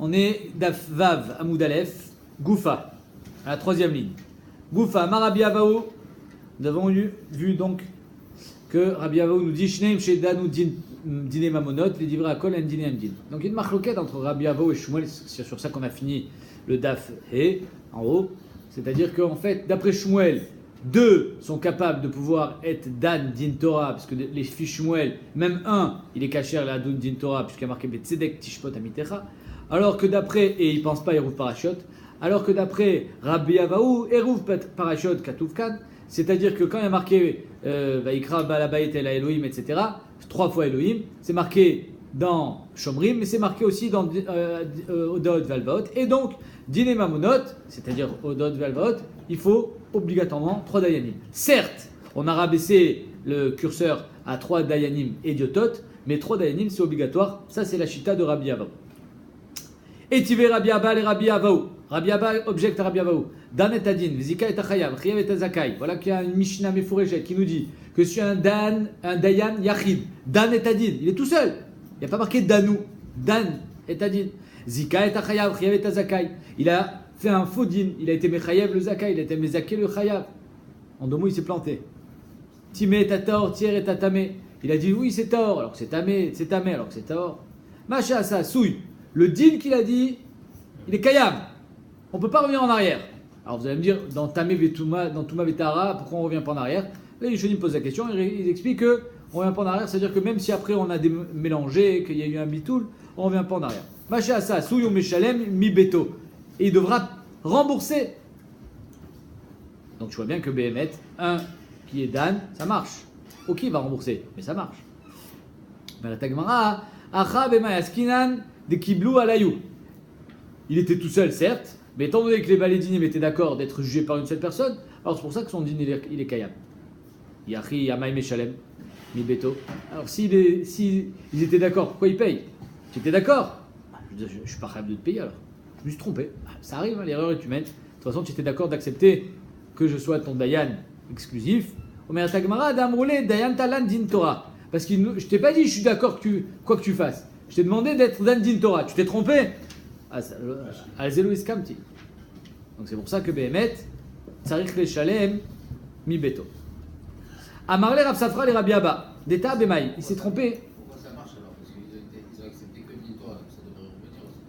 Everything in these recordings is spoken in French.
On est Daf Vav Amoud Aleph, Goufa, à la troisième ligne. Goufa, Marabi Avao. Nous avons vu donc que Rabbi Avao nous dit Shneim Shedanu Dine Mamonot, les Divra Akol and Dine Amdin. Donc il y a une marloquette entre Rabbi Avao et Shmuel, c'est sur ça qu'on a fini le Daf He, en haut. C'est-à-dire qu'en fait, d'après Shmuel, deux sont capables de pouvoir être Dan Din Torah, parce que les fils Shmuel, même un, il est caché à la Dun Din Torah, puisqu'il y a marqué Betzedek Tishpot Amitecha. Alors que d'après, et il ne pense pas Eruv Parashot, alors que d'après Rabbi Avao, Eruv Parashot Katuvkan, c'est-à-dire que quand il y a marqué Vaikra Balabayet El Elohim, etc., 3 fois Elohim, c'est marqué dans Shomrim, mais c'est marqué aussi dans Odot Valvaot. Et donc, Dine Mamonot, c'est-à-dire Odot Valvaot, il faut obligatoirement 3 Dayanim. Certes, on a rabaissé le curseur à 3 Dayanim et Diotot, mais 3 Dayanim c'est obligatoire. Ça, c'est la chita de Rabbi Avao. Et Tivé Rabbi Abba et Rabbi Avao. Rabbi Abba objecte à Rabbi Avao. Dan et Adin, Vizika et Achayav, Chiyav et Azakai. Voilà qu'il y a une Mishnah Mefureshet qui nous dit que si un Dayan Yachid, Dan et Adin, il est tout seul. Il n'y a pas marqué Danou. Dan et Adin. Zika et Achayav, Chiyav et Azakai. Il a fait un faux din. Il a été Mechayav le Zakai, il a été Mezaké le Chayav. En 2 mots, il s'est planté. Timé et Tator, Tier et Tatamé. Il a dit oui, c'est Taor, alors que c'est Tamé, alors que c'est Taor. Macha, ça, souille. Le din qu'il a dit, il est Kayam. On ne peut pas revenir en arrière. Alors vous allez me dire, dans Tamé Vetuma, dans Touma Vetara, pourquoi on ne revient pas en arrière? Là, il me pose la question, il explique qu'on ne revient pas en arrière, c'est-à-dire que même si après on a mélangé, qu'il y a eu un bitoul, on ne revient pas en arrière. Macha, ça, souille Meshalem, mi Beto. Et il devra rembourser. Donc tu vois bien que Behemet, un qui est Dan, ça marche. Ok, il va rembourser, mais ça marche. Mais la Tagmara, Acha Bema Yaskinan de Kiblou Alayou. Il était tout seul, certes, mais étant donné que les Balédinim étaient d'accord d'être jugés par une seule personne, alors c'est pour ça que son din il est Kayam. Yachi Yamaï Meshalem, Mi Beto. Alors s'ils étaient d'accord, pourquoi ils payent? Tu étais d'accord? Je ne suis pas capable de te payer alors. Je me suis trompé. Ça arrive, hein, l'erreur est humaine. De toute façon, tu étais d'accord d'accepter que je sois ton Dayan exclusif. Omer Tagmara, Damroulé, Dayan Talan Din Torah. Parce que je t'ai pas dit, je suis d'accord quoi que tu fasses. Je t'ai demandé d'être Dan Din Torah. Tu t'es trompé. Al-Zelo Iskamti. Donc c'est pour ça que Behemet, Tsarich le Shalem, Mi Beto. Amarle Rav Safra le Rabbi Abba. D'État Bemaï. Il s'est trompé.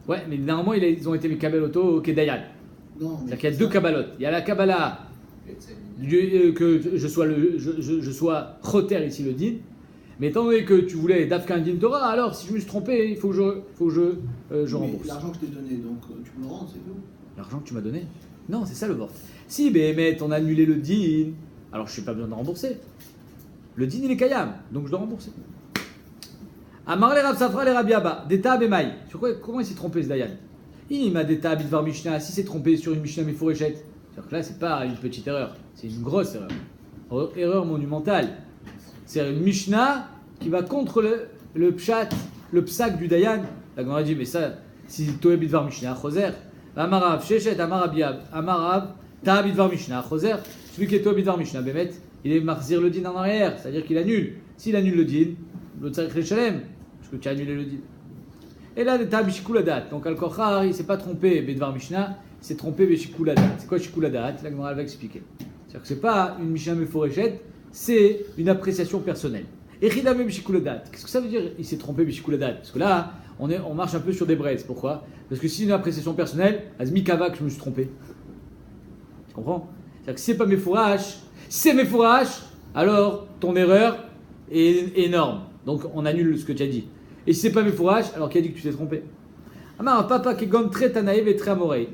Ouais, mais normalement, ils ont été mis Kabbalah au Kedayan. C'est-à-dire qu'il y a 2 Kabbalot. Il y a la Kabbalah que je sois Choter ici le din. Mais étant donné que tu voulais Dafkan Din Torah, alors si je me suis trompé, il faut que je rembourse. L'argent que je t'ai donné, donc tu peux le rendre, c'est tout. L'argent que tu m'as donné? Non, c'est ça le vort. Si Behemet, on a annulé le din, alors je n'ai pas besoin de rembourser. Le din, il est Kayam, donc je dois rembourser. Amarle Rav Safra le Rabbi Abba, D'Eta Bemaï. Sur quoi, comment il s'est trompé ce Dayan? Il m'a D'Eta Bidvar Mishnah. Si s'est trompé sur une Mishnah Mefureshet, c'est-à-dire que là, c'est pas une petite erreur, c'est une grosse erreur. Erreur monumentale. C'est une Mishnah qui va contre le pshat, le psak du Dayan. La Gemara dit, mais ça, si Toé Bidvar Mishnah, Choser. Amarav, Shechet, Amarav, Ta Bidvar Mishnah, Choser. Celui qui est Toé Bidvar Mishnah, Bemet, il est marzir le din en arrière, c'est-à-dire qu'il annule. S'il annule le din, le Tsarich le Shalem, parce que tu as annulé le din. Et là, l'état Bishikuladat. Donc, Al-Kochar, il ne s'est pas trompé, Bedvar Mishnah, il s'est trompé Bishikuladat. C'est quoi Shikuladat? La Gemara va expliquer. C'est-à-dire que ce n'est pas une Mishnah Mefureshet, c'est une appréciation personnelle. Et Chidame Bishikuladat. Qu'est-ce que ça veut dire il s'est trompé Bishikuladat? Parce que là, on marche un peu sur des braises. Pourquoi? Parce que si c'est une appréciation personnelle, Azmikava que je me suis trompé. Tu comprends? C'est-à-dire que si c'est pas Mefourash, si c'est Mefourash, alors ton erreur est énorme. Donc on annule ce que tu as dit. Et si c'est pas Mefourash, alors qui a dit que tu t'es trompé? Amar papa qui gon très Tanaïm et très Amorei.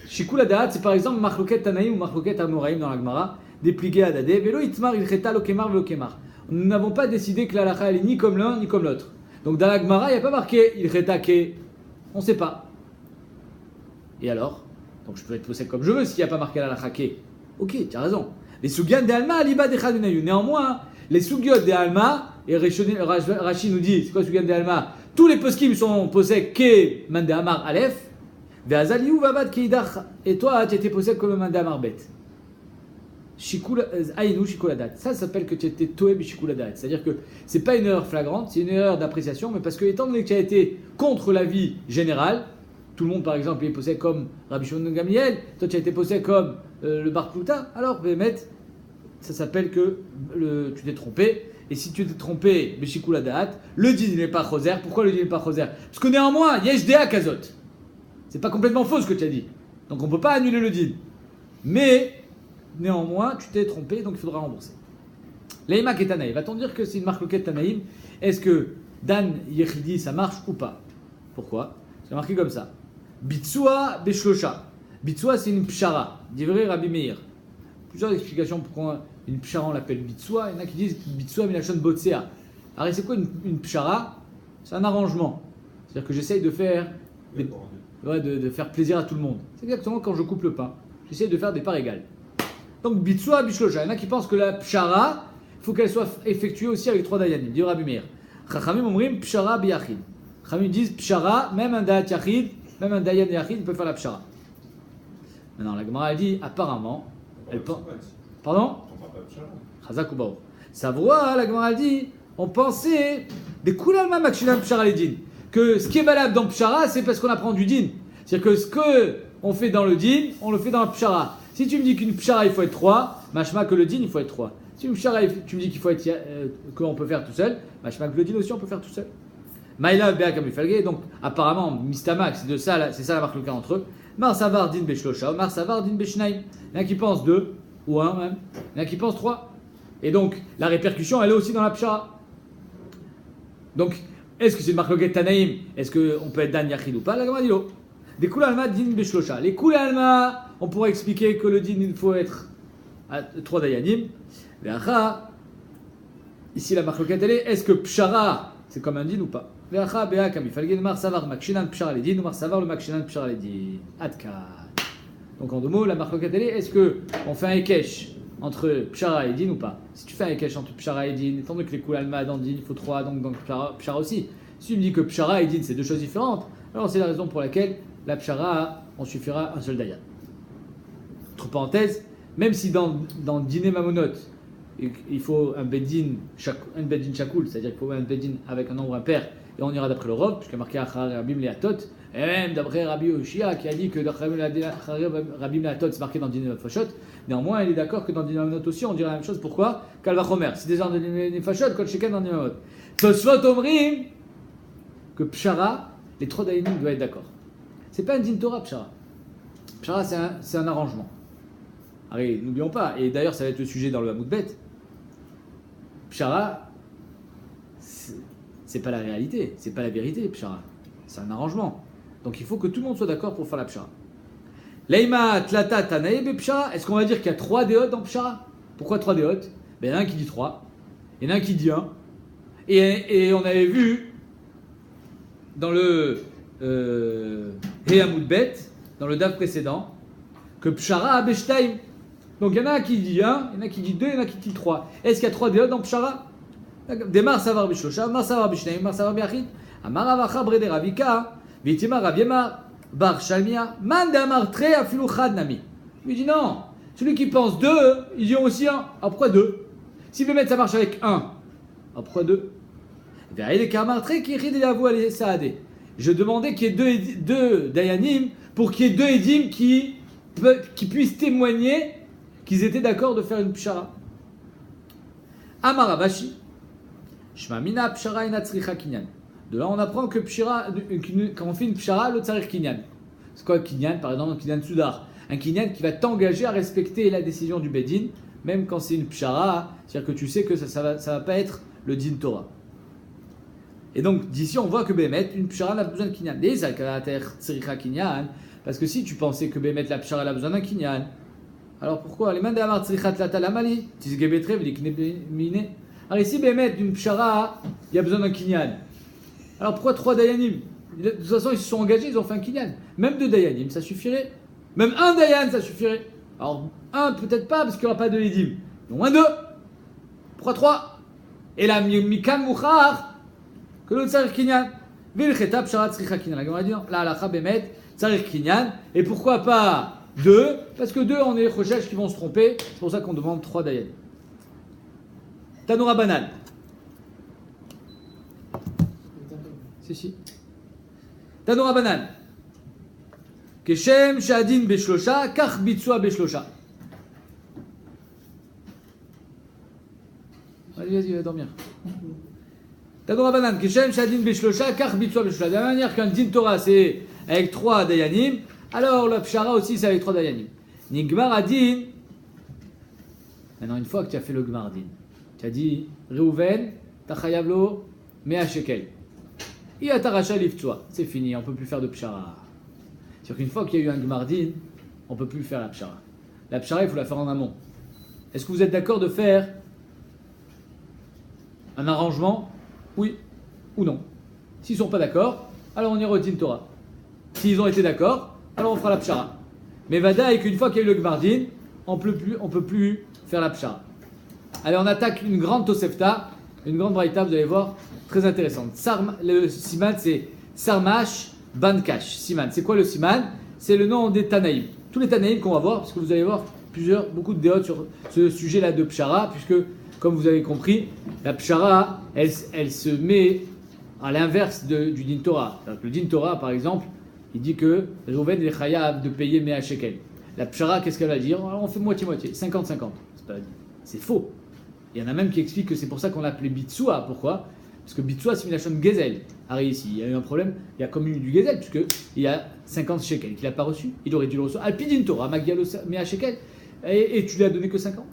Shikuladat, c'est par exemple Machloket Tanaïm ou Machloket Amoraïm dans la Gemara. Dépliqué à Dadé, Velo Itmar, il Kheta, Lokemar, Velokemar. Nous n'avons pas décidé que la halakha est ni comme l'un ni comme l'autre. Donc dans la Gemara, il n'y a pas marqué il Kheta Ke. On ne sait pas. Et alors? Donc je peux être possède comme je veux s'il n'y a pas marqué la halakha Ke. Ok, tu as raison. Les Sugyot de Alma, Aliba de Chadenayu. Néanmoins, les Sugyot de Alma, et Rashi nous dit c'est quoi Sugyot de Alma? Tous les poskim sont possèdent Ke Mande Amar Aleph, Veazaliou Vavad Keidach. Et toi, tu étais possède comme Mande Amar Bet. Aïnou Shikuladat. Ça s'appelle que tu étais Toeb Shikuladat. C'est-à-dire que c'est pas une erreur flagrante, c'est une erreur d'appréciation, mais parce que étant donné que tu as été contre l'avis général, tout le monde, par exemple, est posé comme Rabbi Shimon ben Gamliel, toi tu as été posé comme le Bar Plouta, alors Bémet, ça s'appelle que tu t'es trompé. Et si tu t'es trompé, Beshikula Da'at, le din n'est pas choser. Pourquoi le din n'est pas choser? Parce que néanmoins, Yesh Dea Kazot. C'est pas complètement faux ce que tu as dit. Donc on ne peut pas annuler le din. Mais néanmoins, tu t'es trompé, donc il faudra rembourser. Leima Ketanaïm, va-t-on dire que c'est une marque Ketanaïm? Est-ce que Dan Yechidi ça marche ou pas? Pourquoi? C'est marqué comme ça. Bitsua Beshlosha. Bitsua c'est une pshara. Divrei Rabbi Meir. Plusieurs explications pourquoi une pshara on l'appelle bitsua. Il y en a qui disent bitsua milachon botsea. Alors c'est quoi une pshara? C'est un arrangement. C'est-à-dire que j'essaye de faire de faire plaisir à tout le monde. C'est exactement quand je coupe le pain. J'essaye de faire des parts égales. Donc bitsua bishlocha. Il y en a qui pensent que la pshara, il faut qu'elle soit effectuée aussi avec 3 dayanim. Dit Rabbi Meir. Chachamim omrim pshara biyachid. Chachamim disent pshara, même un dayat yachid, même un dayan yachid peut faire la pshara. Maintenant la Gemara dit apparemment, elle pense. Pardon? Chazak ou Baor. Ça voit, la Gemara dit, on pensait des koulalma makshinam pshara ledin. Que ce qui est valable dans pshara, c'est parce qu'on apprend du din. C'est-à-dire que ce qu'on fait dans le din, on le fait dans la pshara. Si tu me dis qu'une pshara il faut être 3, machma que le din il faut être 3. Si une pshara tu me dis qu'il faut être qu'on peut faire tout seul, machma que le din aussi on peut faire tout seul. Maïla be'akam falgé, donc apparemment mistamak, c'est ça la marque le cas entre eux. Mar savar din beshlosha, mar savar din beshnaim. Il y en a qui pensent 2 ou 1 même. Il y en a qui pensent 3. Et donc la répercussion elle est aussi dans la pshara. Donc est-ce que c'est une marque le Tanaïm? Est-ce qu'on peut être dan yachid ou pas? La Gemara dit l'eau. Des koules alma din beshlosha. Les koules alma, on pourrait expliquer que le din il faut être à 3 dayanim. Ici la marque le elle est, est-ce que pshara c'est comme un din ou pas? Donc en 2 mots, la marque locale est-ce qu'on fait un ekesh entre pshara et din ou pas? Si tu fais un ekesh entre pshara et din, étant donné que les koules alma dans din il faut 3, donc dans pshara aussi. Si tu me dis que pshara et din c'est 2 choses différentes, alors c'est la raison pour laquelle la pshara on suffira un seul dayan. Entre parenthèses, même si dans dîner mamonot il faut un bedin chakoul, c'est-à-dire qu'il faut un bedin avec un nombre impair. Et on ira d'après le Rov, puisqu'il y a marqué Achar Rabim Leatot, et même d'après Rabbi Yoshia qui a dit que d'après Rabim Leatot c'est marqué dans Dîner Nefashot. Néanmoins, il est d'accord que dans Dîner Nefashot aussi on dirait la même chose. Pourquoi? Kalvachomer, c'est des ordres de Nefashot, Kol Sheken dans Dîner Nefashot. Tosfot Omrim que Pshara, les 3 dayanim doivent être d'accord. C'est pas un din Torah Pshara. Pshara c'est un arrangement. Allez, n'oublions pas, et d'ailleurs ça va être le sujet dans le Hamoud Bet. Pshara, c'est pas la réalité, c'est pas la vérité, pshara. C'est un arrangement. Donc il faut que tout le monde soit d'accord pour faire la pshara. Leima tlata tanaïb pshara. Est-ce qu'on va dire qu'il y a 3 déotes dans pshara? Pourquoi 3 déotes? Ben, il y en a un qui dit 3, il y en a un qui dit 1. Et on avait vu dans le Hamoud Bet, dans le DAF précédent, que pshara a beshtaim. Donc il y en a un qui dit 1, il y en a qui dit 2, il y en a qui dit 3. Est-ce qu'il y a 3 déotes dans pshara? Demar savar bishlosha, mar savar bishneim, mar savar biachid. Amar avacha brede ravika, vitima raviema, bar shalmia, man de amar tre afilu chad nami. Il dit non, celui qui pense 2, il dit aussi 1. Ah pourquoi 2? Si Bémet ça marche avec 1, ah pourquoi 2? Je demandais qu'il y ait 2 dayanim pour qu'il y ait 2 édim qui puissent témoigner qu'ils étaient d'accord de faire une pshara. Amar Abashi. Shmamina pshara ina tzricha kinyan. De là, on apprend que quand on fait une pshara, le tsarir kinyan. C'est quoi kinyan? Par exemple, un kinyan soudar. Un kinyan qui va t'engager à respecter la décision du bedin, même quand c'est une pshara, c'est-à-dire que tu sais que ça va pas être le din Torah. Et donc, d'ici, on voit que Bémet, une pshara n'a pas besoin de kinyan. Parce que si tu pensais que Bémet, la pshara, a besoin d'un kinyan, alors pourquoi? Les mains d'Amar tzrichat latalamali, tisgebetrev liknebine. Alors ici, Bémet, d'une pshara, il y a besoin d'un kinyan. Alors pourquoi 3 dayanim? De toute façon, ils se sont engagés, ils ont fait un kinyan. Même 2 dayanim, ça suffirait. Même 1 dayan, ça suffirait. Alors 1, peut-être pas, parce qu'il n'y aura pas de edim. Donc moins 2. Pourquoi 3? Et la mikan mouchar, que l'autre tsarir kinyan. Vilcheta pshara tzricha kinyan. La Gemara dit, la halacha Bémet, tsarir kinyan. Et pourquoi pas 2? Parce que 2, on est les recherches qui vont se tromper. C'est pour ça qu'on demande 3 dayanim. Tanoura banal. Si. Tanoura banal. Keshem Shadin Beshlosha, Kach Bitsua Beshlosha. Allez, vas-y, va dormir. Tadou Rabbanan, Keshem Shadin Beshlosha, Kach Bitsua Beshlosha. De la même manière qu'un din Torah c'est avec 3 dayanim, alors le pshara aussi c'est avec 3 dayanim. Nigmar Adin. Maintenant, une fois que tu as fait le Gmar Din, tu as dit Reuven, Tachayavlo, Mea Shekel. Iataracha Liftsua. C'est fini, on ne peut plus faire de pshara. C'est-à-dire qu'une fois qu'il y a eu un Gmar Din, on ne peut plus faire la pshara. La pshara, il faut la faire en amont. Est-ce que vous êtes d'accord de faire un arrangement? Oui ou non? S'ils ne sont pas d'accord, alors on ira au Din Torah. S'ils ont été d'accord, alors on fera la pshara. Mais Vada, et qu'une fois qu'il y a eu le Gmar Din, on ne peut plus faire la pshara. Allez, on attaque une grande Tosefta, une grande braïta, vous allez voir, très intéressante. Le siman, c'est Sarmash Bankash. Siman, c'est quoi le siman? C'est le nom des Tanaïm. Tous les Tanaïm qu'on va voir, parce que vous allez voir beaucoup de déotes sur ce sujet-là de pshara, puisque, comme vous avez compris, la pshara, elle se met à l'inverse du din Torah. Donc, le din Torah, par exemple, il dit que Reuven est chayav de payer Mea Shekel. La pshara, qu'est-ce qu'elle va dire? Alors, on fait moitié-moitié, 50-50. C'est faux. Il y en a même qui expliquent que c'est pour ça qu'on l'appelait Bitsua. Pourquoi? Parce que Bitsua, c'est une lachon Gezel. Alors ici, il y a eu un problème, il y a comme eu du Gezel, puisqu'il y a 50 shekels qu'il n'a pas reçu. Il aurait dû le recevoir. Alpidin Torah, Magialo Mea Shekel. Et tu lui as donné que 50.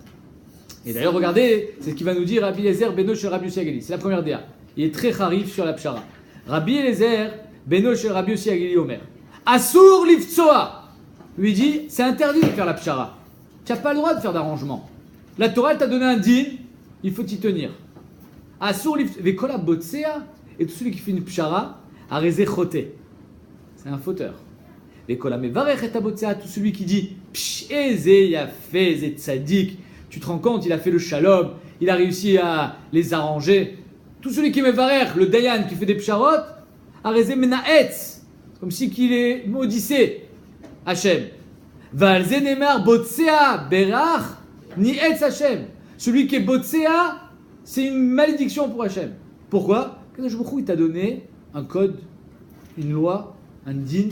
Et d'ailleurs, regardez, c'est ce qu'il va nous dire Rabbi Eliezer Beno Shel Rabbi Yossi Ageli. C'est la première déa. Il est très harif sur la pshara. Rabbi Eliezer Beno Shel Rabbi Yossi Ageli Omer. Asur Liftsoa. Lui dit, c'est interdit de faire la pshara. Tu n'as pas le droit de faire d'arrangement. La Torah, elle t'a donné un din, il faut y tenir. Asur Vekola Botsea, et tout celui qui fait une pshara, Areze Chote. C'est un fauteur. Vekola Mevarech et Botsea, tout celui qui dit Psh, Eze Yafé, Ze Tzadik. Tu te rends compte, il a fait le shalom, il a réussi à les arranger. Tout celui qui Mevarech, le Dayan qui fait des psharot, Areze Menaetz. C'est comme si qu'il est maudissé. Hachem. Valze Nemar Botsea Berach. Ni Etz Hashem. Celui qui est Botsea, c'est une malédiction pour Hashem. Pourquoi? Parce que il t'a donné un code, une loi, un din,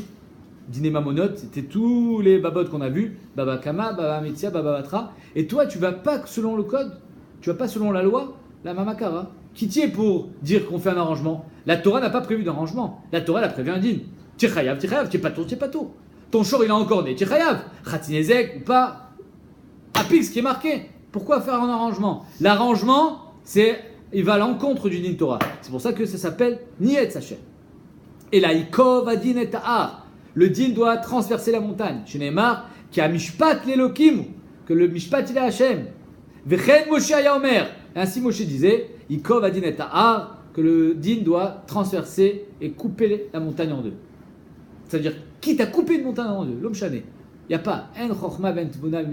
din mamonot, c'était tous les babot qu'on a vus, Baba Kama, Baba Metzia, Baba Batra, et toi tu vas pas selon le code, tu vas pas selon la loi, la Mamakara. Qui t'y est pour dire qu'on fait un arrangement? La Torah n'a pas prévu d'arrangement. La Torah elle a prévu un din. Tichayav, t'es pas tout. Ton shor il a encore né, Tichayav, Khatinezek ou pas. Applique ce qui est marqué. Pourquoi faire un arrangement? L'arrangement, il va à l'encontre du din Torah. C'est pour ça que ça s'appelle Niet Sachem. Et là, Ikov Adin et Ta'ar. Le din doit transverser la montagne. Chez Neymar, qui a Mishpat l'Elokim, que le Mishpat il est Hachem. Vechen Moshe aya Omer. Ainsi Moshe disait, Ikov Adin et Ta'ar, que le din doit transverser et couper la montagne en deux. C'est-à-dire, quitte à couper une montagne en deux, l'homme chané. Il n'y a pas en chokhma ben tbuna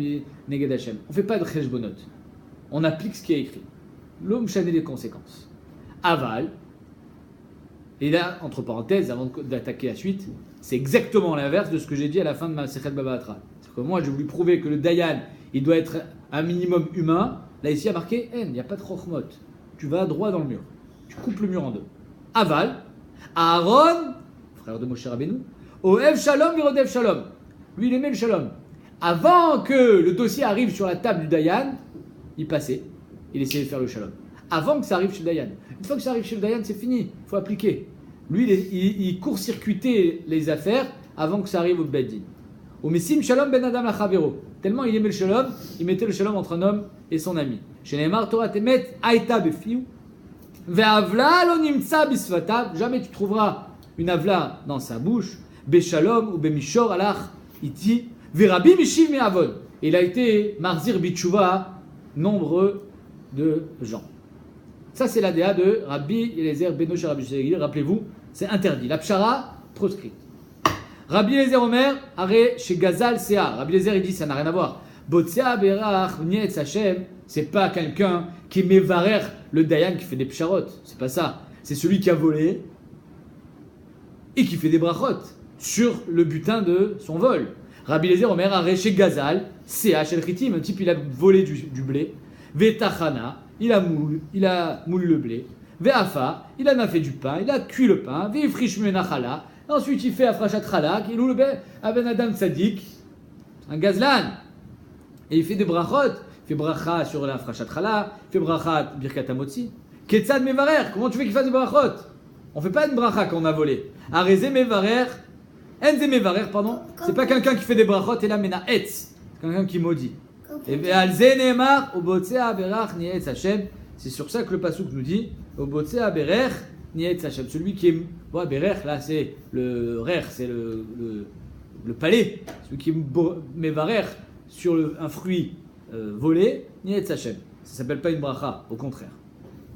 neged Hashem. On ne fait pas de cheshbonot. On applique ce qui est écrit. L'homme chané les conséquences. Aval. Et là, entre parenthèses, avant d'attaquer la suite, c'est exactement l'inverse de ce que j'ai dit à la fin de ma Sechet Baba Batra. C'est que moi, j'ai voulu prouver que le Dayan, il doit être un minimum humain. Là, ici, il y a marqué en. Il n'y a pas de chokhmot. Tu vas droit dans le mur. Tu coupes le mur en deux. Aval. Aaron, frère de Moshe Rabbeinu, Oev Shalom, Irodev Shalom. Lui, il aimait le shalom. Avant que le dossier arrive sur la table du Dayan, il passait. Il essayait de faire le shalom. Avant que ça arrive chez le Dayan. Une fois que ça arrive chez le Dayan, c'est fini. Il faut appliquer. Lui, il court-circuitait les affaires avant que ça arrive au Beddin. Au Messim Shalom ben Adam la Chavero. Tellement il aimait le shalom, il mettait le shalom entre un homme et son ami. Chez Neymar, Torah Temet, Aïta befiou. Ve'avla lo nimtsa bisvatav. Jamais tu trouveras une avla dans sa bouche. Beshalom ou bemishor alach. Iti, Verabi Mishiv Me'avon. Il a été Marzir Bichouva, nombreux de gens. Ça, c'est l'ADA de Rabbi Eliezer Beno Shel Rabbi Yossi Ageli. Rappelez-vous, c'est interdit. La pshara, proscrite. Rabbi Eliezer Omer, Are chez Gazal Sea. Rabbi Eliezer, il dit, ça n'a rien à voir. Botsea Berach, Niet Hashem, c'est pas quelqu'un qui mévarer le Dayan qui fait des psharot. C'est pas ça. C'est celui qui a volé et qui fait des brachot sur le butin de son vol. Rabbi Eliezer Omer a chez Gazal, CH El Chitim, un type il a volé du blé. Vetachana, il a moulu le blé. Ve'afa, il en a fait du pain, il a cuit le pain. Ve'ifrish menachala, Ensuite, il fait Afrashat Chalak, il loue le Ben Adam Tzadik, un gazlan. Et il fait des brachot. Il fait bracha sur l'Afrashat Chalak, il fait bracha Birkat Hamotzi. Ketzad Mevarer, comment tu veux qu'il fasse des brachot? On ne fait pas une bracha quand on a volé. Arezé Mevarer, Enze Mevarer, pardon. C'est pas quelqu'un qui fait des brachot et là mena etz. C'est quelqu'un qui maudit. Et Alze Neemar, Obotsea Berach Nietz Hashem. C'est sur ça que le pasuk nous dit Obotsea Berach Nietz Hashem. Celui qui est. Bon, Berach, là c'est le Rer, c'est le palais. Celui qui est Mevarer sur un fruit volé, Nietz Hashem. Ça s'appelle pas une bracha, au contraire.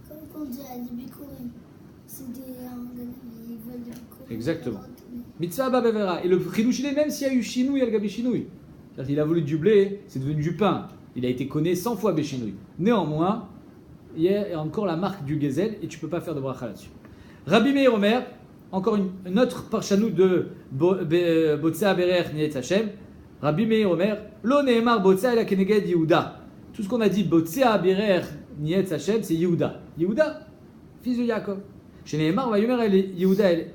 Comme on dit à des bikurim, c'est des ils veulent des bikurim. Exactement. Mitzvah Babevera. Et le chidouch, il est même s'il y a eu chinouille, al gabi chinouille. C'est-à-dire qu'il a voulu du blé, c'est devenu du pain. Il a été connu 100 fois béchinouille. Néanmoins, il y a encore la marque du gezel et tu ne peux pas faire de bracha là-dessus. Rabbi Meir Omer, encore une autre parchanou de Botsea Berech Nietz Hashem. Rabbi Meir Omer, Lo Neemar Botsea ela keneged Yehuda. Tout ce qu'on a dit Botsea Berech Nietz Hashem, c'est Yehuda. Yehuda, fils de Yaakov. Chez Neemar, Vayomer Yehuda el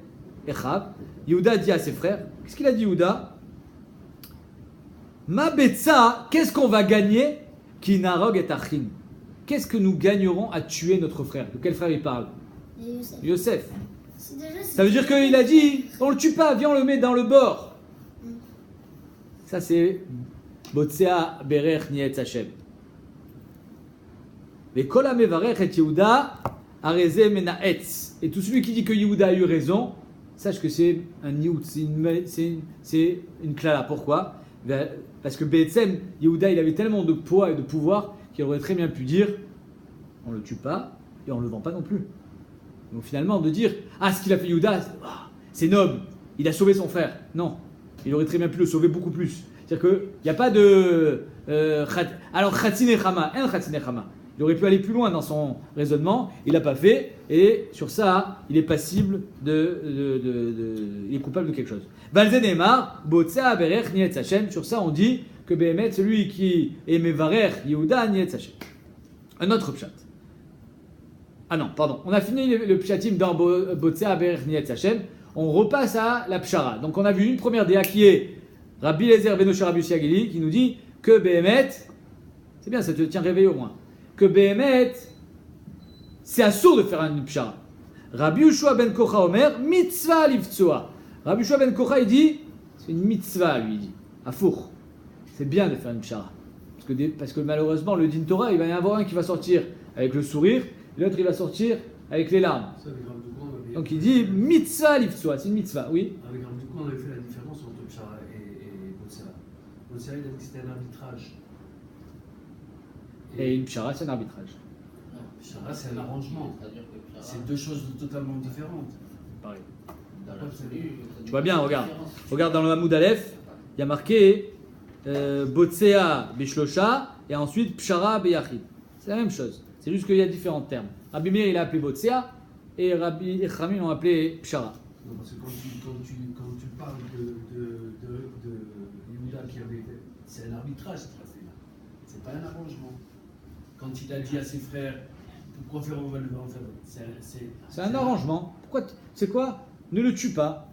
Echav. Yehuda dit à ses frères, qu'est-ce qu'il a dit Yehuda? Ma betsa, qu'est-ce qu'on va gagner? Kinarog et Achim. Qu'est-ce que nous gagnerons à tuer notre frère? De quel frère il parle? Yosef. Ça veut dire qu'il a dit, on le tue pas, viens on le met dans le bord. Ça c'est Botsea Berech Nietz Hashem. Mais Kol HaMevarech et Yehuda Arezé Menaetz. Et tout celui qui dit que Yehuda a eu raison, sache que c'est un niout, c'est une klala. Pourquoi? Parce que Be'etzem, Yehuda, il avait tellement de poids et de pouvoir qu'il aurait très bien pu dire on le tue pas et on le vend pas non plus. Donc finalement, de dire ce qu'il a fait Yehuda, c'est noble, il a sauvé son frère. Non, il aurait très bien pu le sauver beaucoup plus. C'est-à-dire qu'il n'y a pas de. Alors, Khatzine Chama, il aurait pu aller plus loin dans son raisonnement, il l'a pas fait, et sur ça, il est passible il est coupable de quelque chose. Valze Neymar, Botsea Berech Nietz Hashem, sur ça on dit que Behemet, celui qui est Mevarer Yehuda Nietz Hashem. Un autre pshat. Ah non, pardon, on a fini le pshatim dans Botsea Berech Nietz Hashem, on repasse à la pshara. Donc on a vu une première déa qui est Rabbi Lezer Beno Rabbi Shagili, qui nous dit que Behemet, c'est bien, ça te tient réveillé au moins, que Behemet, c'est assourd de faire une pshara. Rabbi Yoshua ben Kocha Omer, mitzvah livtsoa. Rabbi Yoshua ben Kocha, il dit, c'est une mitzvah, lui, il dit, à four. C'est bien de faire une pshara. Parce que malheureusement, le din Torah, il va y en avoir un qui va sortir avec le sourire, et l'autre, il va sortir avec les larmes. Donc il dit, mitzvah livtsoa, c'est une mitzvah, oui. Avec Rav Dukwan, on avait fait la différence entre pshara et Botsea. Botsea, il a dit que c'était un arbitrage. Et une pshara, c'est un arbitrage. Pshara, c'est un arrangement. C'est deux choses totalement différentes. Pareil. Tu vois bien, regarde. Regarde dans le Hamoud Aleph, il y a marqué Botsea Bishlosha et ensuite Pshara Beyachid. C'est la même chose. C'est juste qu'il y a différents termes. Rabbi Meir, il a appelé Botsea et Rabbi Echamim l'ont appelé Pshara. Non, parce que quand tu parles de Yehuda qui avait fait, c'est un arbitrage cette affaire-là. C'est pas un arrangement. Quand il a dit à ses frères, pourquoi faire on va le faire, c'est un arrangement. Pourquoi c'est quoi? Ne le tue pas.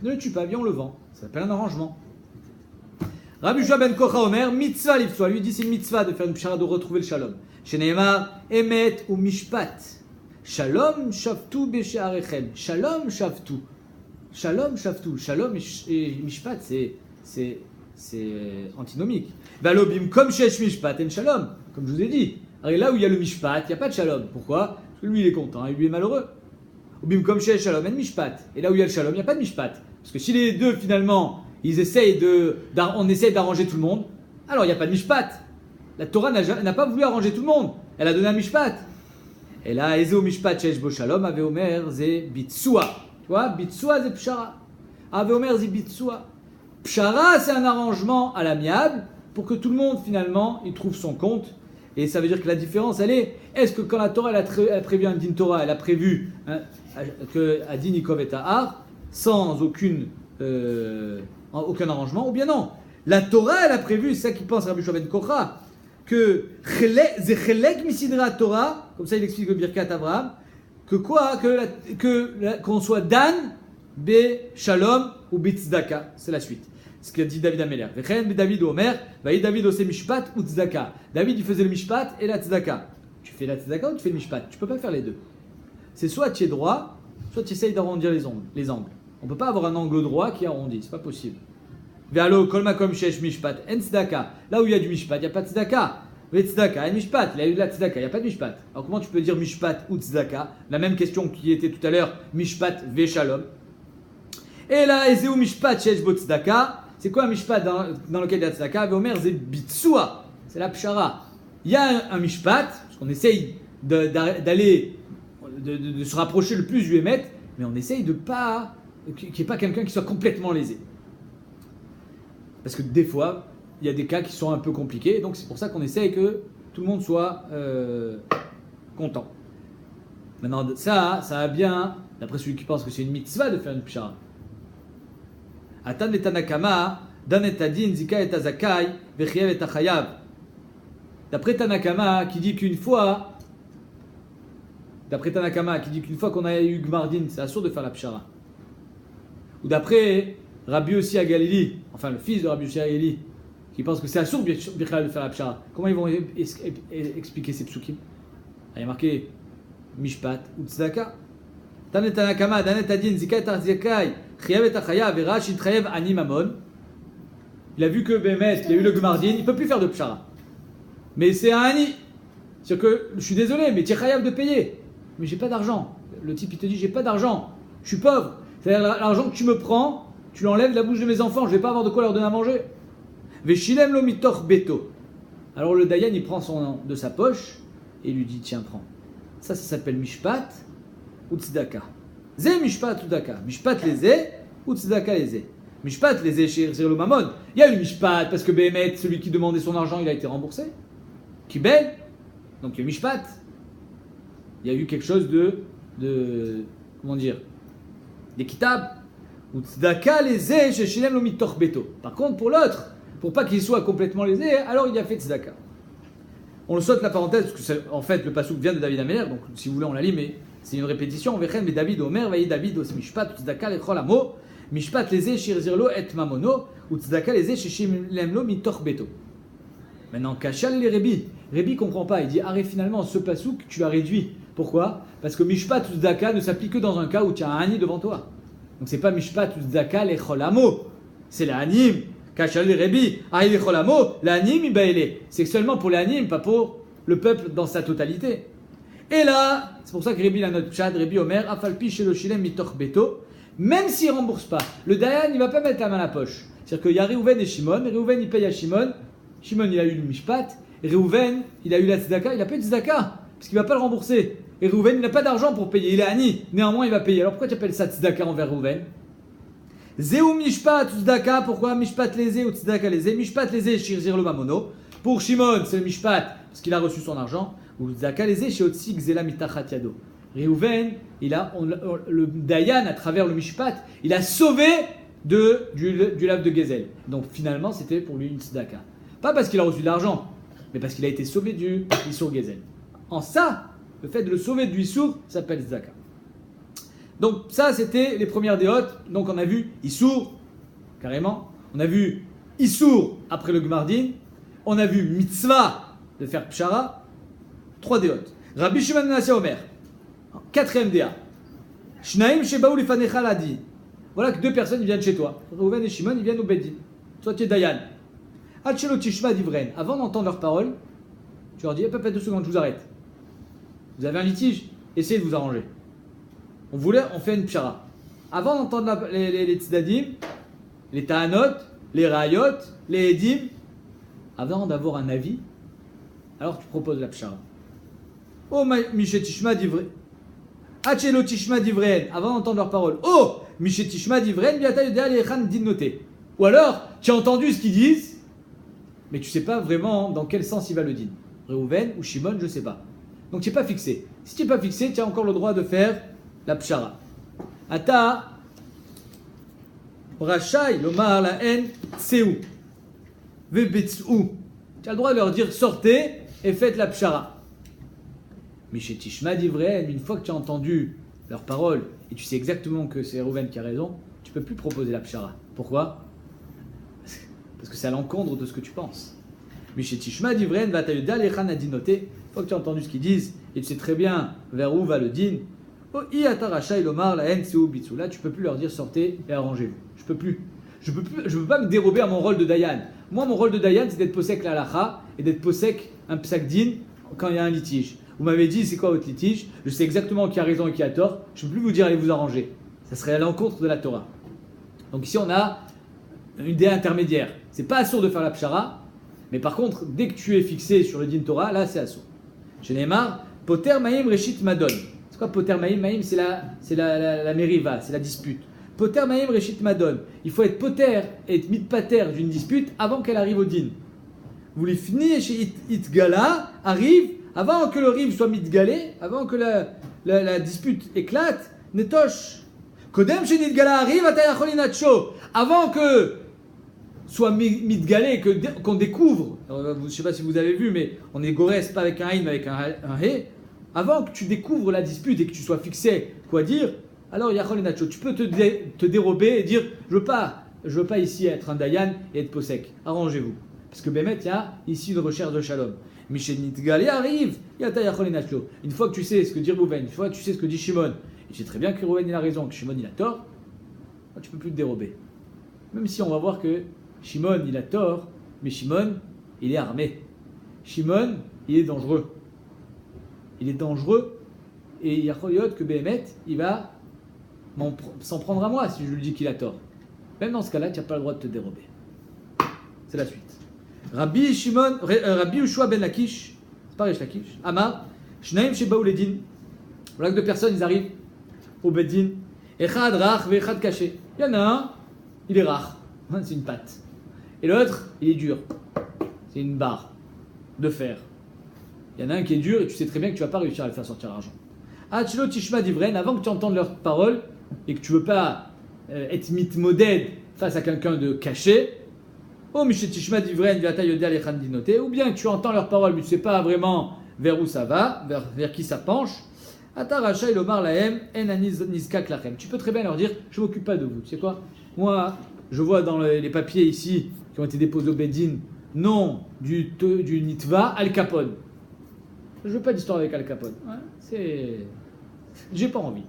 Ne le tue pas, viens on le vend. Ça s'appelle un arrangement. Rabbi Yoshua ben Kocha Omer, mitzvah livtsoa. Lui dit c'est une mitzvah de faire une pshara, de retrouver le shalom. Chez Neymar, emet ou mishpat. Shalom shavtu beshe'arechem. Shalom shavtu. Shalom shavtu. Shalom et mishpat, c'est antinomique. Valobim comme shesh mishpat en shalom. Comme je vous ai dit. Alors là où il y a le mishpat, il n'y a pas de shalom. Pourquoi? Parce que lui il est content et lui est malheureux. Obim comme shesh shalom en mishpat. Et là où il y a le shalom, il n'y a pas de mishpat. Parce que si les deux finalement, ils essayent on essaye d'arranger tout le monde, alors il n'y a pas de mishpat. La Torah n'a pas voulu arranger tout le monde. Elle a donné un mishpat. Et là, Ezeo mishpat shesh bo shalom, ave omer ze bitsua. Tu vois, bitsua ze pshara. Ave omer ze bitsua. Pshara, c'est un arrangement à l'amiable pour que tout le monde finalement il trouve son compte. Et ça veut dire que la différence, elle est que quand la Torah elle a prévu un din Torah, elle a prévu que Adin Ikov et Tahar, sans aucun arrangement, ou bien non. La Torah, elle a prévu, c'est ça qu'il pense Rabbi Yoshua ben Kocha, que Zechelek Misidra Torah, comme ça il explique le Birkat Abraham, que quoi? Qu'on soit Dan be shalom ou bitzedaka. C'est la suite. Ce qu'a dit David Améler. Vechen David Omer, vaï David ose mishpat ou tzedaka. David il faisait le mishpat et la tzedaka. Tu fais la tzedaka ou tu fais le mishpat? Tu peux pas faire les deux. C'est soit tu es droit, soit tu essayes d'arrondir les angles. On peut pas avoir un angle droit qui est arrondi, c'est pas possible. Ve'alo kol makom shesh mishpat en tzedaka. Là où il y a du mishpat, il y a pas de tzedaka. Ve tzedaka en mishpat, il y a eu de la tzedaka, il y a pas de mishpat. Alors comment tu peux dire mishpat ou tzedaka? La même question qui était tout à l'heure, mishpat ve shalom. Et là, ezeu mishpat shesh bo tzedaka. C'est quoi un mishpat dans lequel il y a tzedaka? Ve'omer ze bitsua. C'est la pshara. Il y a un mishpat, parce qu'on essaye d'aller de se rapprocher le plus du émet, mais on essaye de pas qu'il n'y ait pas quelqu'un qui soit complètement lésé. Parce que des fois, il y a des cas qui sont un peu compliqués, donc c'est pour ça qu'on essaye que tout le monde soit content. Maintenant, ça va bien, d'après celui qui pense que c'est une mitzvah de faire une pshara. Atan et Tanakama, dan et adin, zika et azakai, vechiev et achayav. D'après Tanakama, qui dit qu'une fois qu'on a eu Gmardin, c'est assourd de faire la pshara. Ou d'après Rabbi Yossi à Galili, enfin le fils de Rabbi Yossi à Galili, qui pense que c'est assourd de faire la pshara. Comment ils vont expliquer ces psukim? Il y a marqué Mishpat ou Tzedaka. Tanet Tanakama, Danet Adin, Zikat Arziakai, Chayav et Achayav, et Rach, Chayav Ani Mamon. Il a vu que Bémet, il a eu le Gmardin, il ne peut plus faire de pshara. Mais c'est un Ani. C'est-à-dire que je suis désolé, mais tu es chayav de payer. Mais j'ai pas d'argent. Le type il te dit j'ai pas d'argent, je suis pauvre. C'est-à-dire l'argent que tu me prends, tu l'enlèves de la bouche de mes enfants, je vais pas avoir de quoi leur donner à manger. Veshilem lo mitoch beto. Alors le Dayan il prend de sa poche et il lui dit tiens prends. Ça s'appelle mishpat ou tzedaka. Zé mishpat ou tzedaka. Mishpat lezé ou tzedaka lezé. Mishpat lezé chez le mamon. Il y a eu mishpat parce que Béhémet, celui qui demandait son argent, il a été remboursé. Kibel. Donc il y a mishpat. Il y a eu quelque chose de comment dire, d'équitable. Ou tzedaka lezé chez Shilem lo mitoch beto. Par contre pour l'autre, pour pas qu'il soit complètement lésé, alors il a fait tzedaka. On le saute la parenthèse parce que en fait le pasouk vient de David Améler, donc si vous voulez on la lit, mais c'est une répétition. Vechen mais David Omer vaï David os mishpat tzedaka lechol amo mishpat lezé shirzirlo et mamono ou tzedaka lezé shilem lo mitoch beto. Maintenant kachal les Rébi comprend pas, il dit arrête finalement ce pasouk tu l'as réduit. Pourquoi? Parce que mishpat ou tzedaka ne s'applique que dans un cas où tu as un ani devant toi. Donc c'est pas mishpat ou tzedaka lechol amo, c'est la anim. Kachal les Rébi, arrête lechol amo, la anim ibaele. C'est seulement pour les anim, pas pour le peuple dans sa totalité. Et là, c'est pour ça que Rébi la note pshat, Rébi Omer, afalpi shelo shilem mitoch beto, même s'il rembourse pas, le Dayan il va pas mettre la main à la poche. C'est-à-dire qu'il y a Réhouven et Shimon, Réhouven il paye à Shimon, Shimon il a eu le mishpat, Réhouven il a eu la tzedaka, il a payé de tzedaka, parce qu'il va pas le rembourser. Et Réhouven il n'a pas d'argent pour payer, il est ani, néanmoins il va payer. Alors pourquoi tu appelles ça tzedaka envers Réhouven? Zéou mishpat ou tzedaka, pourquoi mishpat lezé ou tzedaka lezé? Mishpat lezé shirzir lo mamono. Pour Shimon c'est le mishpat, parce qu'il a reçu son argent, ou tzedaka lezé chez Otsi gzela mitachat yado. Réhouven, le Dayan, à travers le mishpat, il a sauvé du lave de Gezel. Donc finalement, c'était pour lui une tzedaka. Pas parce qu'il a reçu de l'argent, mais parce qu'il a été sauvé du Issour Gezel. En ça, le fait de le sauver du Issour, ça s'appelle tzedaka. Donc ça, c'était les premières déotes. Donc on a vu Issour, carrément. On a vu Issour après le Gmardin. On a vu mitzvah de faire pshara. 3 déotes. Rabbi Shimon ben Yochai Omer. 4e déa. Shnaim shebaou lifanecha ladi. Voilà que 2 personnes viennent chez toi. Reuven et Shimon, ils viennent au Beddin. Toi, tu es Dayan. Hachelo tishma divren. Avant d'entendre leurs paroles, tu leur dis, peut-être 2 secondes, je vous arrête. Vous avez un litige, essayez de vous arranger. On fait une pshara. Avant d'entendre les tzedadim, les ta'anot, les rayot, les edim, avant d'avoir un avis, alors tu proposes la pshara. Oh, Mishet Tishma d'Ivren. Hachelo Tishma d'Ivren. Avant d'entendre leurs paroles. Oh, Mishet Tishma d'Ivren. Biata Yodea Lechan Din noté. Ou alors, tu as entendu ce qu'ils disent, mais tu ne sais pas vraiment dans quel sens il va le dire. Réhouven ou Shimon, je ne sais pas. Donc tu n'es pas fixé. Si tu n'es pas fixé, tu as encore le droit de faire la pshara. Ata Rachai Lomar la en Tseou Vebetsou. Tu as le droit de leur dire sortez et faites la pshara. Mais chez Tishma d'Ivren, une fois que tu as entendu leurs paroles et tu sais exactement que c'est Reuven qui a raison, tu ne peux plus proposer la pshara. Pourquoi? Parce que c'est à l'encontre de ce que tu penses. Mishetishma divren va ta'yuda lechan adinoté. Une fois que tu as entendu ce qu'ils disent, et tu sais très bien vers où va le din, là tu peux plus leur dire sortez et arrangez-vous. Je peux plus. Je peux pas me dérober à mon rôle de Dayan. Moi, mon rôle de Dayan, c'est d'être posek la halacha et d'être posek un psak din quand il y a un litige. Vous m'avez dit c'est quoi votre litige, je sais exactement qui a raison et qui a tort, je ne peux plus vous dire allez vous arranger. Ça serait à l'encontre de la Torah. Donc ici on a une idée intermédiaire. C'est pas assourd de faire la pshara, mais par contre, dès que tu es fixé sur le din Torah, là c'est assourd. Chez Neymar, poter maïm reshit madon. C'est quoi poter maïm? Maïm c'est la meriva, c'est la dispute. Poter maïm reshit madon. Il faut être poter et être mitpater d'une dispute avant qu'elle arrive au din. Vous les finissez chez Itgala, arrive avant que le rive soit mitgalé, avant que la dispute éclate, netosh. Kodem chez Nitgala arrive, atayacholinacho. Avant que soit mitgalé, qu'on découvre, alors, je ne sais pas si vous avez vu, mais on est gorès pas avec un in, mais avec un he. Avant que tu découvres la dispute et que tu sois fixé quoi dire, alors yacholinacho, tu peux te dérober et dire je veux pas ici être un dayan et être posek. Arrangez-vous. Parce que Bémet, il y a ici une recherche de shalom. Michel Nitgalé arrive, une fois que tu sais ce que dit Reuven, une fois que tu sais ce que dit Shimon, et tu sais très bien que Reuven il a raison, que Shimon il a tort, tu ne peux plus te dérober. Même si on va voir que Shimon il a tort, mais Shimon il est armé. Shimon il est dangereux. Il est dangereux, et il y a que Bémet il va s'en prendre à moi si je lui dis qu'il a tort. Même dans ce cas-là, tu n'as pas le droit de te dérober. C'est la suite. Rabbi Yoshua ben Lakish, c'est pas Resh Lakish, Amar, Shnaim Shebaou Ledin. Voilà que deux personnes, ils arrivent au Bedin. Echad rach ve'echad caché. Il y en a un, il est rach, c'est une patte. Et l'autre, il est dur, c'est une barre de fer. Il y en a un qui est dur et tu sais très bien que tu ne vas pas réussir à le faire sortir l'argent. Achlo Tishma Divren, avant que tu entendes leurs paroles et que tu ne veux pas être mitmoded face à quelqu'un de caché, ou bien que tu entends leurs paroles mais tu ne sais pas vraiment vers où ça va, vers qui ça penche. Tu peux très bien leur dire je ne m'occupe pas de vous. Tu sais quoi? Moi, je vois dans les papiers ici qui ont été déposés au Bedin, nom du Nitva Al Capone. Je ne veux pas d'histoire avec Al Capone. J'ai pas envie.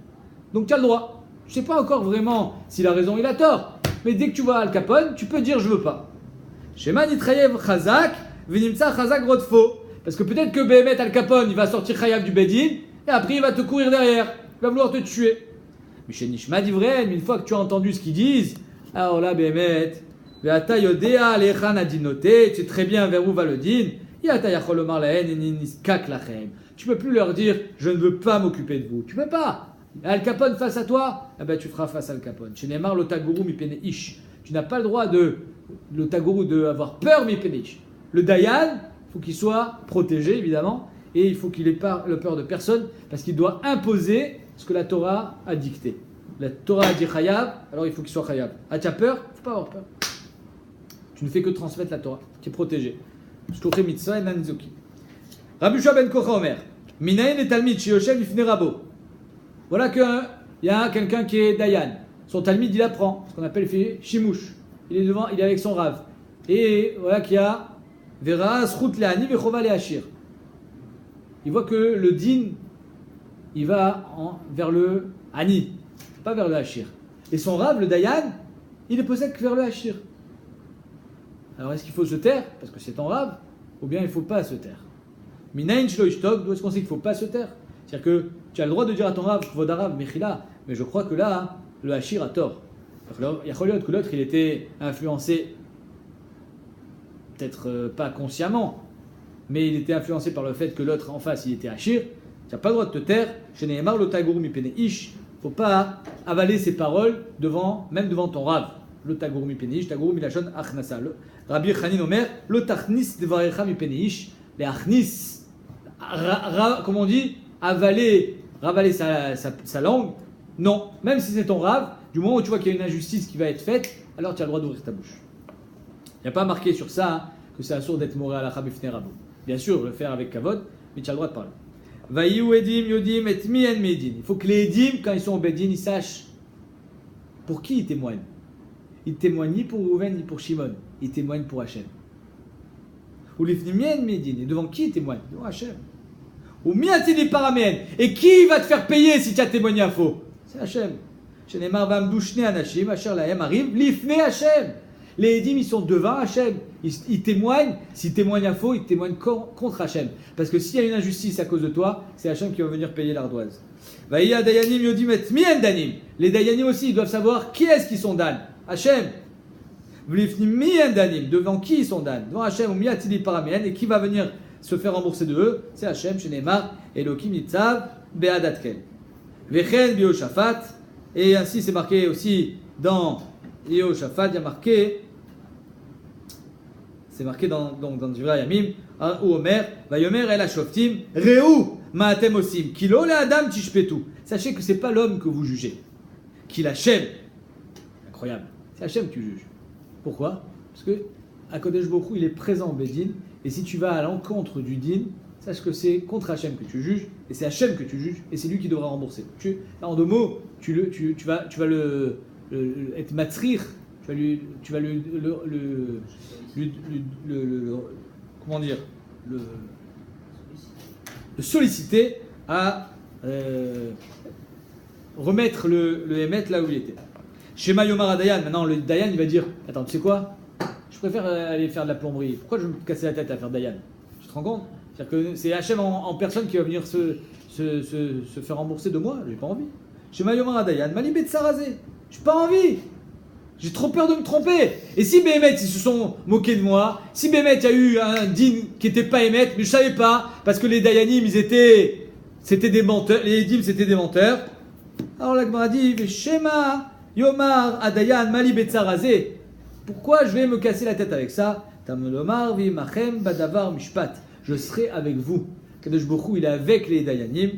Donc tu as le droit. Je ne sais pas encore vraiment s'il a raison ou il a tort. Mais dès que tu vois Al Capone, tu peux dire je veux pas. Shema Nitrayev Chazak, Venimtsa Chazak Rodfo. Parce que peut-être que Béhémet Al Capone, il va sortir Chayav du Bedin, et après il va te courir derrière. Il va vouloir te tuer. Mais chez Nishma Divren, une fois que tu as entendu ce qu'ils disent, alors là Béhémet, Veata Yodea Lechan Adinote, tu sais très bien vers où va le din, Yata Yacholomar Lahen et Niskak Lachem. Tu peux plus leur dire je ne veux pas m'occuper de vous. Tu peux pas. Al Capone face à toi, eh ben tu feras face à Al Capone. Chez Neymar, l'otaguru mipene ish. Tu n'as pas le droit l'otaguru d'avoir peur mipene ish. Le Dayan, il faut qu'il soit protégé évidemment, et il faut qu'il ait pas le peur de personne, parce qu'il doit imposer ce que la Torah a dicté. La Torah a dit chayav, alors il faut qu'il soit chayav. Ah, tu as peur? Il ne faut pas avoir peur. Tu ne fais que transmettre la Torah, qui est protégée. Shkochem mitzvah et nanzoki. Rabbi Yoshua ben Kocha Omer, Minayin et Talmid, Shioshem Ifne Rabo. Voilà qu'il y a quelqu'un qui est Dayan. Son Talmid, il apprend, ce qu'on appelle Shimouche. Il est devant, il est avec son Rav. Et voilà qu'il y a Vera Srout Leani Vechova Leachir. Il voit que le din, il va vers le Ani, pas vers le Hachir. Et son Rav, le Dayan, il est posé que vers le Hachir. Alors est-ce qu'il faut se taire, parce que c'est ton Rav, ou bien il ne faut pas se taire? Minayin Shlo Ishtok, d'où est-ce qu'on sait qu'il ne faut pas se taire? C'est-à-dire que tu as le droit de dire à ton Rav, Vodarav, Mechila, mais je crois que là, le Hachir a tort. Il y a que l'autre, il était influencé, peut-être pas consciemment, mais il était influencé par le fait que l'autre en face, il était Hachir. Tu n'as pas le droit de te taire. Chez Nehemar, le Taguru Mipene Ish, il ne faut pas avaler ses paroles même devant ton Rav. Le Taguru Mipene Ish, Taguru Milachon Achnasa. Rabbi Chanin Omer, le Tachnis Devarecha Mipene Ish, les Achnis, comme on dit, ravaler sa langue. Non, même si c'est ton Rav, du moment où tu vois qu'il y a une injustice qui va être faite, alors tu as le droit d'ouvrir ta bouche. Il n'y a pas marqué sur ça que c'est assourd d'être moré à la Chabifne Rabo. Bien sûr, le faire avec Kavod, mais tu as le droit de parler. Vaïou Edim, Yodim, et Mien Medin. Il faut que les Edim, quand ils sont au Bedin, ils sachent pour qui ils témoignent. Ils témoignent ni pour Rouven ni pour Shimon. Ils témoignent pour Hachem. Ou l'ifni Mien Medin. Et devant qui ils témoignent? Devant Hachem. Ou Miatini Paramien. Et qui va te faire payer si tu as témoigné à faux? C'est Hachem. Shenemar Vamdouchne Anashim, Asher Lahem arrive, l'ifne Hachem. Les Edim, ils sont devant Hachem. Ils témoignent. S'ils témoignent à faux, ils témoignent contre Hachem. Parce que s'il y a une injustice à cause de toi, c'est Hachem qui va venir payer l'ardoise. Vaïa Dayanim Yodim et Mien Danim. Les Dayanim aussi, ils doivent savoir qui est-ce qu'ils sont Dan. Hachem. Vlifni Mien Danim. Devant qui ils sont Dan? Devant Hachem ou Miatili Paramien. Et qui va venir se faire rembourser de eux? C'est Hachem, Shenemar, Elokim Nitzav, Be'adatkel. Vechen Bioshaphat. Et ainsi c'est marqué aussi dans Yehoshaphat, il y a marqué, c'est marqué dans Divrei Yamim, où Omer, Vayomer el Hashoftim, Reu ma'atem osim, kilo le adam tishpetu. Sachez que c'est pas l'homme que vous jugez, qu'il Hachem. Incroyable, c'est Hachem que tu juges. Pourquoi? Parce que HaKadosh Baruch Hu, il est présent au Bedin, et si tu vas à l'encontre du din, sache que c'est contre Hachem que tu juges, et c'est Hachem que tu juges, et c'est lui qui devra rembourser. En deux mots, tu vas le être matzrir, tu vas comment dire, le solliciter à remettre le Hémet là où il était. Shema Yomar Dayan, maintenant le Dayan il va dire, attends, tu sais quoi, je préfère aller faire de la plomberie, pourquoi je vais me casser la tête à faire Dayan? Tu te rends compte? C'est-à-dire que c'est Hachem en personne qui va venir se faire rembourser de moi, j'ai pas envie. Shema Yomar Dayan, Mali Betsarazé, j'ai pas envie. J'ai trop peur de me tromper. Et si Béhémet, ils se sont moqués de moi, si Béhémet, il y a eu un din qui n'était pas Hémet, mais je savais pas, parce que les Dayanim, c'était des menteurs, les Edim, c'était des menteurs. Alors la Gemara dit, Shema Yomar Adayan Mali Betsarazé. Pourquoi je vais me casser la tête avec ça? Tamelomar Vimachem Badavar Mishpat. Je serai avec vous. Kadosh Baruch Hu, il est avec les Dayanim.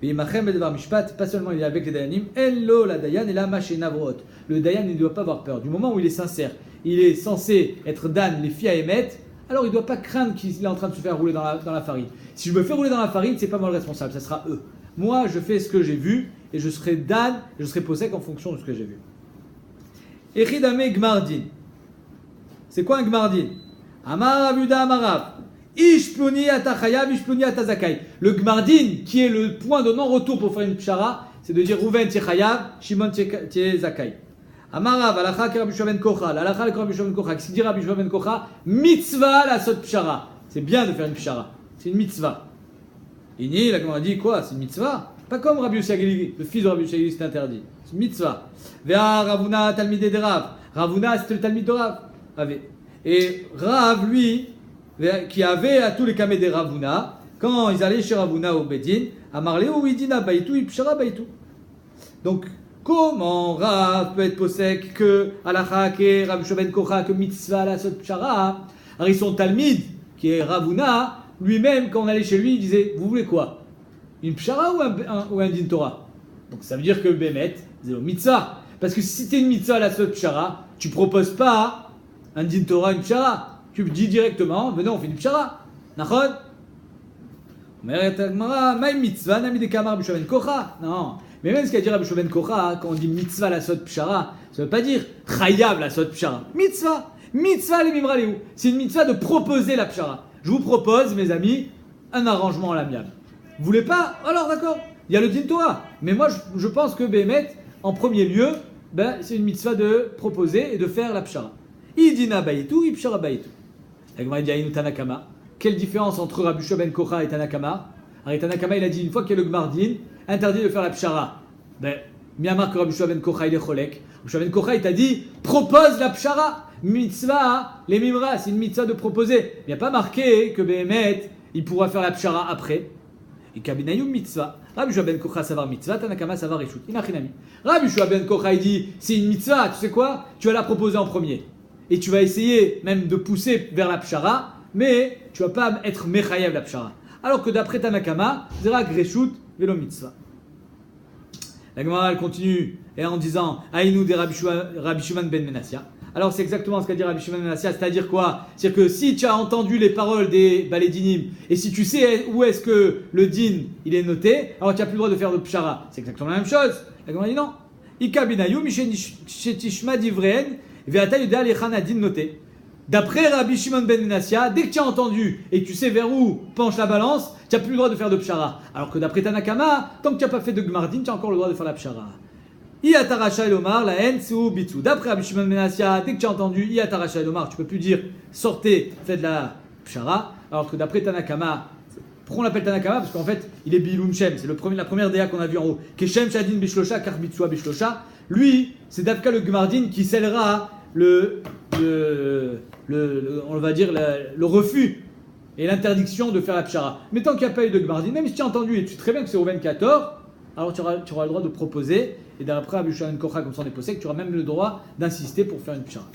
Vimachem Badavar Mishpat. Pas seulement il est avec les Dayanim. Ello la Dayan et la Machenavot. Le Dayan ne doit pas avoir peur. Du moment où il est sincère, il est censé être Dan, les filles à émettre, alors il ne doit pas craindre qu'il est en train de se faire rouler dans la farine. Si je me fais rouler dans la farine, c'est pas moi le responsable, ça sera eux. Moi, je fais ce que j'ai vu et je serai Dan, je serai posek en fonction de ce que j'ai vu. Echidame Gmardin. C'est quoi un Gmardin? Amar Avuda Amarav. Ishpluni atachayav, ishpluni atazakai. Le Gmardin, qui est le point de non-retour pour faire une pshara, c'est de dire Rouven t'es chayav, Shimon t'es zakai. Amarav, alacha ki Rabbi Shua ben Kocha, alacha ki Rabbi Shua ben Kocha, qu'est-ce qu'il dit Rabbi Shua ben Kocha? Mitzvah la sot pshara. C'est bien de faire une pshara, c'est une mitzvah. Ini, la Gemara dit quoi? C'est une mitzvah? Pas comme Rabbi Ushagili, le fils de Rabbi Ushagili, c'est interdit. C'est une mitzvah. Vea Ravuna talmidé de Rav. Ravuna, c'était le talmid de Rav. Et Rav, lui, qui avait à tous les kamés des Ravuna, quand ils allaient chez Ravuna au Bedin, à Marlé ou Idina Baitou, Ipshara Baitou. Donc, comment Rav peut être posek que Alacha, que Rabbi Shua ben Kocha, que mitzvah la sot pshara? Alors, ils sont talmid, qui est Ravuna, lui-même, quand on allait chez lui, il disait, vous voulez quoi? Une pshara ou un din Torah? Donc, ça veut dire que Bémet, c'est le mitzvah. Parce que si c'était une mitzvah la sot pshara, tu proposes pas un din Torah, une pshara. Tu dis directement, venez, on fait une pshara. Nachon? Non. Mais même ce qu'a dit Rabbi Shua ben Kocha, quand on dit mitzvah la sot pshara, ça ne veut pas dire chayav la sot pshara. Mitzvah. Mitzvah les mimraliou. C'est une mitzvah de proposer la pshara. Je vous propose, mes amis, un arrangement à l'amiable. Vous voulez pas? Alors d'accord, il y a le din Torah. Mais moi, je pense que Béhémet, en premier lieu, c'est une mitzvah de proposer et de faire la pshara. Idina bayitou, ipshara bayitou. La Gemara dit Aïnou Tanakama. Quelle différence entre Rabbi Shua ben Kocha et Tanakama? Alors Tanakama, il a dit une fois qu'il y a le Gmardin, interdit de faire la pshara. Miyamar que Rabbi Shua ben Kocha, il est cholek. Rabbi Shua ben Kocha, il t'a dit propose la pshara. Mitzvah, les mimra, c'est une mitzvah de proposer. Il n'y a pas marqué que Béhémet, il pourra faire la pshara après. Et kabinayum mitzvah. Rabbi Shua ben Kocha savar mitzvah, Tanakama savar reshut. Inachinami. Rabbi Shua ben Kocha, il dit c'est une mitzvah, tu sais quoi? Tu vas la proposer en premier. Et tu vas essayer même de pousser vers la pshara, mais tu vas pas être mechayev la pshara. Alors que d'après Tanakama, Zerak reshut velo mitzvah. La Gemara elle continue et en disant Aïnou de Rabbi Shimon ben Menassia. Alors c'est exactement ce qu'a dit Rabbi Shimon ben Yossai, c'est-à-dire quoi? C'est-à-dire que si tu as entendu les paroles des balédinim et si tu sais où est-ce que le din il est noté, alors tu n'as plus le droit de faire de pshara. C'est exactement la même chose. La Gemara dit non. Ika binayu mishetishma divreen ve'ata yuda lechan adin noté. D'après Rabbi Shimon ben Yossai, dès que tu as entendu et que tu sais vers où penche la balance, tu n'as plus le droit de faire de pshara. Alors que d'après Tanakama, tant que tu n'as pas fait de gmardin, tu as encore le droit de faire la pshara. Iataracha elomar, la haine, c'est bitsu. D'après Rabbi Shimon ben Yossai, dès que tu as entendu Iataracha elomar, tu ne peux plus dire sortez, faites la pshara. Alors que d'après Tanakama, pourquoi on l'appelle Tanakama? Parce qu'en fait, il est bilum shem. C'est la première déa qu'on a vue en haut. Keshem shadin bishlosha, kar bitsua bishlosha. Lui, c'est d'Afka le gmardin qui scellera on va dire le refus et l'interdiction de faire la pshara. Mais tant qu'il n'y a pas eu de gmardin, même si tu as entendu et tu sais très bien que c'est Rouven 14, alors tu auras le droit de proposer, et d'après Rabbi Shimon Kocha, comme ça on est possède, tu auras même le droit d'insister pour faire une pshara.